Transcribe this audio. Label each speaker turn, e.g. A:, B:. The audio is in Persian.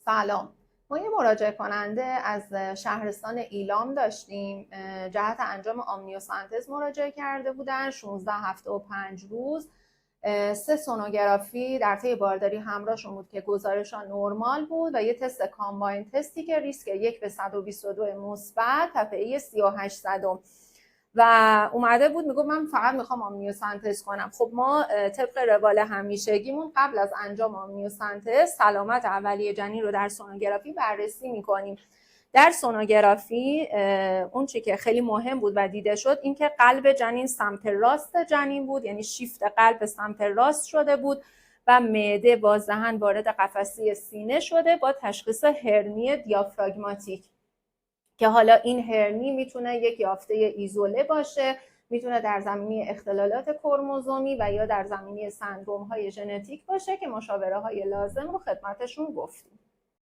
A: سلام. ما یه مراجعه کننده از شهرستان ایلام داشتیم. جهت انجام آمنیوسنتز مراجعه کرده بودن. 16 هفته و 5 روز 3 سونوگرافی در طی بارداری همراهشون بود که گزارشان نرمال بود و یه تست کامباین تستی که ریسک 1/122 مثبت، تپه‌ای 38 و اومده بود میگفت من فقط میخوام آمنیوسنتز کنم. خب ما طبق روال همیشگیمون قبل از انجام آمنیوسنتز سلامت اولیه جنین رو در سونوگرافی بررسی میکنیم. در سونوگرافی اون چی که خیلی مهم بود و دیده شد این که قلب جنین سمت راست جنین بود، یعنی شیفت قلب سمت راست شده بود و معده با دهن وارد قفسه سینه شده با تشخیص هرنی دیافراگماتیک که حالا این هرنی میتونه یک یافته ایزوله باشه، میتونه در زمینه اختلالات کرموزومی و یا در زمینه سندروم های ژنتیک باشه که مشاوره های لازم رو خدمتشون گفتیم.